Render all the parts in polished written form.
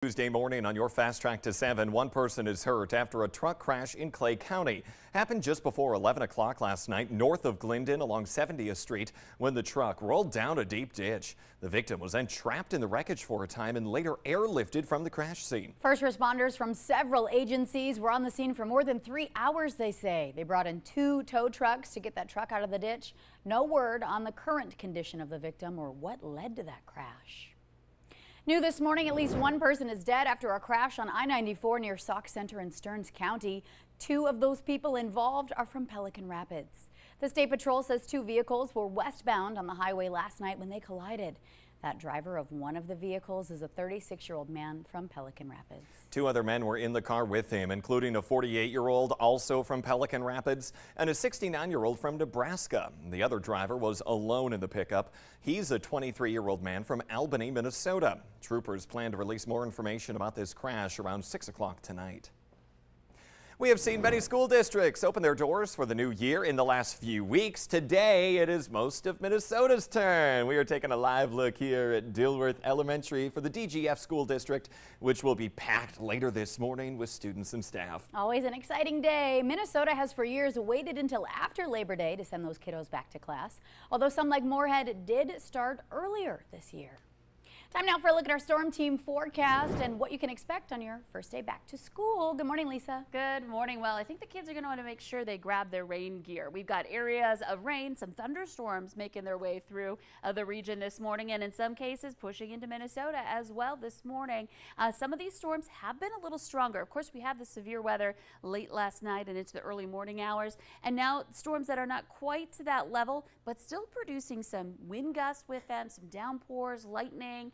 Tuesday morning on your Fast Track to 7, one person is hurt after a truck crash in Clay County. Happened just before 11 o'clock last night north of Glendon along 70th Street when the truck rolled down a deep ditch. The victim was then trapped in the wreckage for a time and later airlifted from the crash scene. First responders from several agencies were on the scene for more than 3 hours, they say. They brought in 2 tow trucks to get that truck out of the ditch. No word on the current condition of the victim or what led to that crash. New this morning, at least one person is dead after a crash on I-94 near Sauk Center in Stearns County. 2 of those people involved are from Pelican Rapids. The State Patrol says 2 vehicles were westbound on the highway last night when they collided. That driver of one of the vehicles is a 36-year-old man from Pelican Rapids. 2 other men were in the car with him, including a 48-year-old also from Pelican Rapids and a 69-year-old from Nebraska. The other driver was alone in the pickup. He's a 23-year-old man from Albany, Minnesota. Troopers plan to release more information about this crash around 6 o'clock tonight. We have seen many school districts open their doors for the new year in the last few weeks. Today, it is most of Minnesota's turn. We are taking a live look here at Dilworth Elementary for the DGF School District, which will be packed later this morning with students and staff. Always an exciting day. Minnesota has for years waited until after Labor Day to send those kiddos back to class, although some like Moorhead did start earlier this year. Time now for a look at our storm team forecast and what you can expect on your first day back to school. Good morning, Lisa. Good morning. Well, I think the kids are going to want to make sure they grab their rain gear. We've got areas of rain, some thunderstorms making their way through the region this morning, and in some cases pushing into Minnesota as well this morning. Some of these storms have been a little stronger. Of course, we had the severe weather late last night and into the early morning hours, and now storms that are not quite to that level, but still producing some wind gusts with them, some downpours, lightning.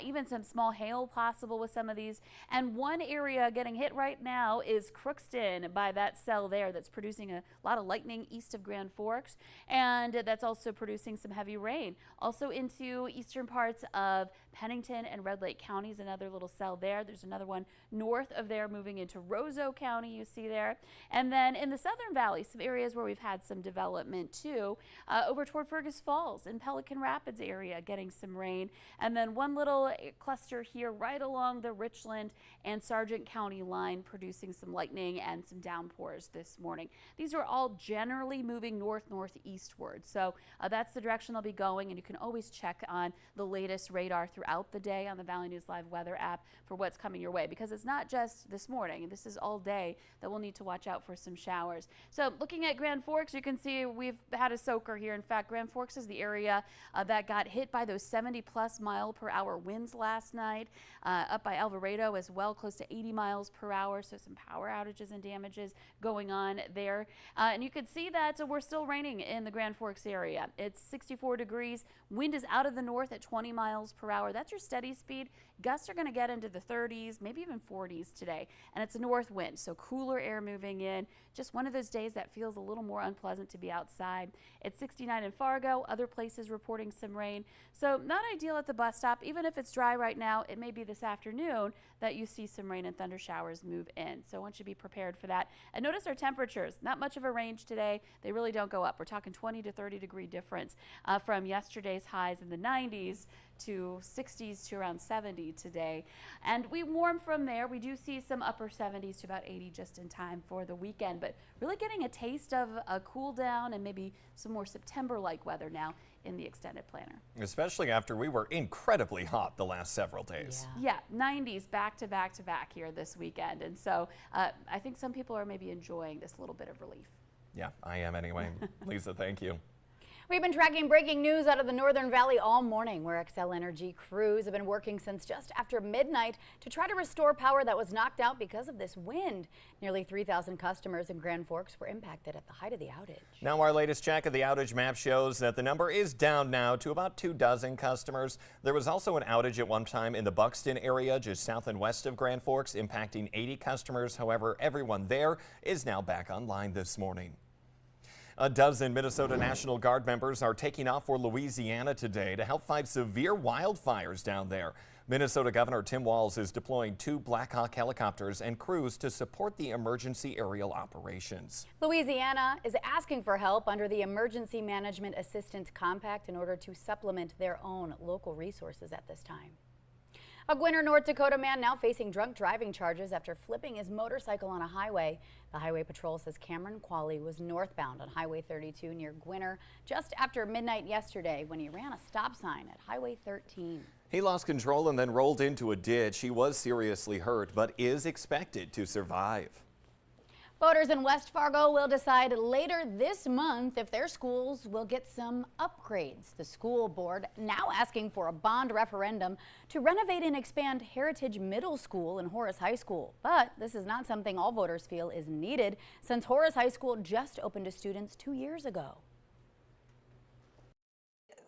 Even some small hail possible with some of these. And one area getting hit right now is Crookston by that cell there that's producing a lot of lightning east of Grand Forks. And that's also producing some heavy rain. Also into eastern parts of Pennington and Red Lake counties, another little cell there. There's another one north of there moving into Roseau County, you see there. And then in the Southern Valley, some areas where we've had some development too. Over toward Fergus Falls and Pelican Rapids area getting some rain. And then one little cluster here right along the Richland and Sargent County line producing some lightning and some downpours this morning. These are all generally moving northeastward. So that's the direction they'll be going, and you can always check on the latest radar throughout the day on the Valley News Live weather app for what's coming your way, because it's not just this morning. This is all day that we'll need to watch out for some showers. So looking at Grand Forks, you can see we've had a soaker here. In fact, Grand Forks is the area that got hit by those 70+ mile-per-hour winds last night, up by Alvarado as well, close to 80 miles per hour. So some power outages and damages going on there. And you can see that we're still raining in the Grand Forks area. It's 64 degrees. Wind is out of the north at 20 miles per hour. That's your steady speed. Gusts are going to get into the 30s, maybe even 40s today. And it's a north wind, so cooler air moving in. Just one of those days that feels a little more unpleasant to be outside. It's 69 in Fargo, other places reporting some rain. So not ideal at the bus stop. Even if it's dry right now, it may be this afternoon that you see some rain and thunder showers move in. So I want you to be prepared for that. And notice our temperatures, not much of a range today. They really don't go up. We're talking 20 to 30 degree difference from yesterday's highs in the 90s to 60s to around 70 today. And we warm from there. We do see some upper 70s to about 80 just in time for the weekend, but really getting a taste of a cool down and maybe some more September-like weather now in the extended planner. Especially after we were incredibly hot the last several days. Yeah, 90s back to back to back here this weekend. And so I think some people are maybe enjoying this little bit of relief. Yeah, I am anyway. Lisa, thank you. We've been tracking breaking news out of the Northern Valley all morning, where Xcel Energy crews have been working since just after midnight to try to restore power that was knocked out because of this wind. Nearly 3,000 customers in Grand Forks were impacted at the height of the outage. Now our latest check of the outage map shows that the number is down now to about 24 customers. There was also an outage at one time in the Buxton area just south and west of Grand Forks, impacting 80 customers. However, everyone there is now back online this morning. A dozen Minnesota National Guard members are taking off for Louisiana today to help fight severe wildfires down there. Minnesota Governor Tim Walz is deploying 2 Black Hawk helicopters and crews to support the emergency aerial operations. Louisiana is asking for help under the Emergency Management Assistance Compact in order to supplement their own local resources at this time. A Gwinner, North Dakota man now facing drunk driving charges after flipping his motorcycle on a highway. The Highway Patrol says Cameron Qualley was northbound on Highway 32 near Gwinner just after midnight yesterday when he ran a stop sign at Highway 13. He lost control and then rolled into a ditch. He was seriously hurt, but is expected to survive. Voters in West Fargo will decide later this month if their schools will get some upgrades. The school board now asking for a bond referendum to renovate and expand Heritage Middle School and Horace High School. But this is not something all voters feel is needed since Horace High School just opened to students 2 years ago.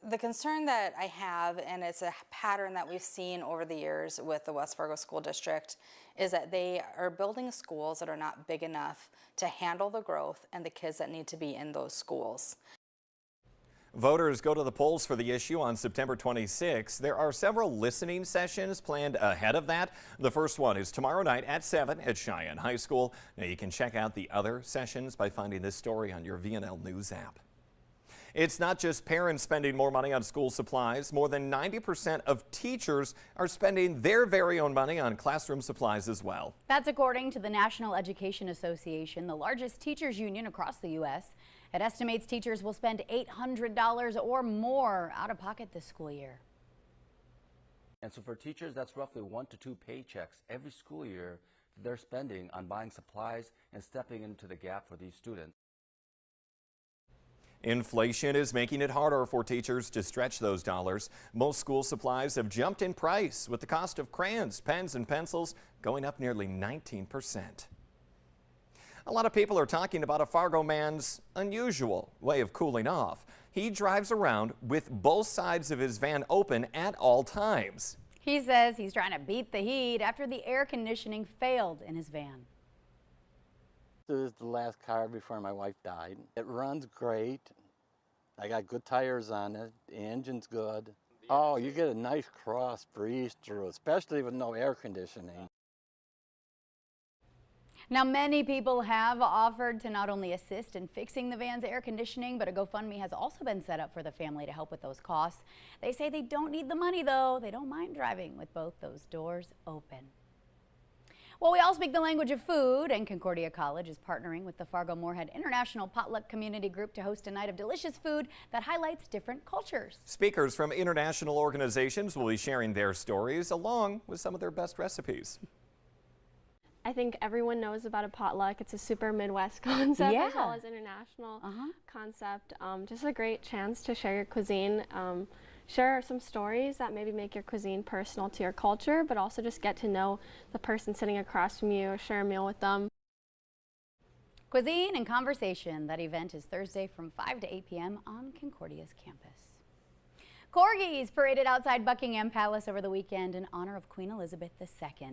The concern that I have, and it's a pattern that we've seen over the years with the West Fargo School District, is that they are building schools that are not big enough to handle the growth and the kids that need to be in those schools. Voters go to the polls for the issue on September 26. There are several listening sessions planned ahead of that. The first one is tomorrow night at 7 at Cheyenne High School. Now you can check out the other sessions by finding this story on your VNL News app. It's not just parents spending more money on school supplies. More than 90% of teachers are spending their very own money on classroom supplies as well. That's according to the National Education Association, the largest teachers union across the U.S. It estimates teachers will spend $800 or more out of pocket this school year. And so for teachers, that's roughly 1 to 2 paychecks every school year that they're spending on buying supplies and stepping into the gap for these students. Inflation is making it harder for teachers to stretch those dollars. Most school supplies have jumped in price, with the cost of crayons, pens, and pencils going up nearly 19%. A lot of people are talking about a Fargo man's unusual way of cooling off. He drives around with both sides of his van open at all times. He says he's trying to beat the heat after the air conditioning failed in his van. This is the last car before my wife died. It runs great. I got good tires on it. The engine's good. Oh, you get a nice cross breeze through, especially with no air conditioning. Now, many people have offered to not only assist in fixing the van's air conditioning, but a GoFundMe has also been set up for the family to help with those costs. They say they don't need the money, though. They don't mind driving with both those doors open. Well, we all speak the language of food, and Concordia College is partnering with the Fargo-Moorhead International Potluck Community Group to host a night of delicious food that highlights different cultures. Speakers from international organizations will be sharing their stories along with some of their best recipes. I think everyone knows about a potluck. It's a super Midwest concept as well as international concept. Just a great chance to share your cuisine. Share some stories that maybe make your cuisine personal to your culture, but also just get to know the person sitting across from you, share a meal with them. Cuisine and conversation. That event is Thursday from 5 to 8 p.m. on Concordia's campus. Corgis paraded outside Buckingham Palace over the weekend in honor of Queen Elizabeth II.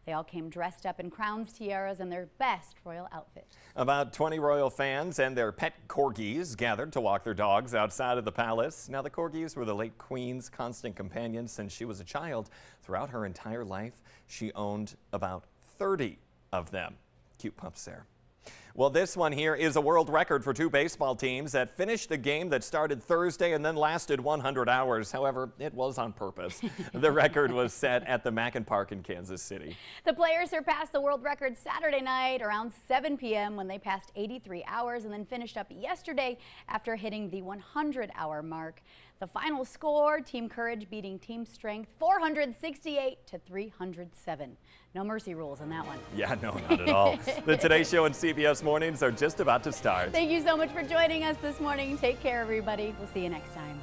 They all came dressed up in crowns, tiaras, and their best royal outfits. About 20 royal fans and their pet corgis gathered to walk their dogs outside of the palace. Now, the corgis were the late Queen's constant companions since she was a child. Throughout her entire life, she owned about 30 of them. Cute pups there. Well, this one here is a world record for two baseball teams that finished a game that started Thursday and then lasted 100 hours. However, it was on purpose. The record was set at the Mackin Park in Kansas City. The players surpassed the world record Saturday night around 7 p.m. when they passed 83 hours and then finished up yesterday after hitting the 100-hour mark. The final score, Team Courage beating Team Strength 468 to 307. No mercy rules on that one. Yeah, no, not at all. The Today Show and CBS Mornings are just about to start. Thank you so much for joining us this morning. Take care, everybody. We'll see you next time.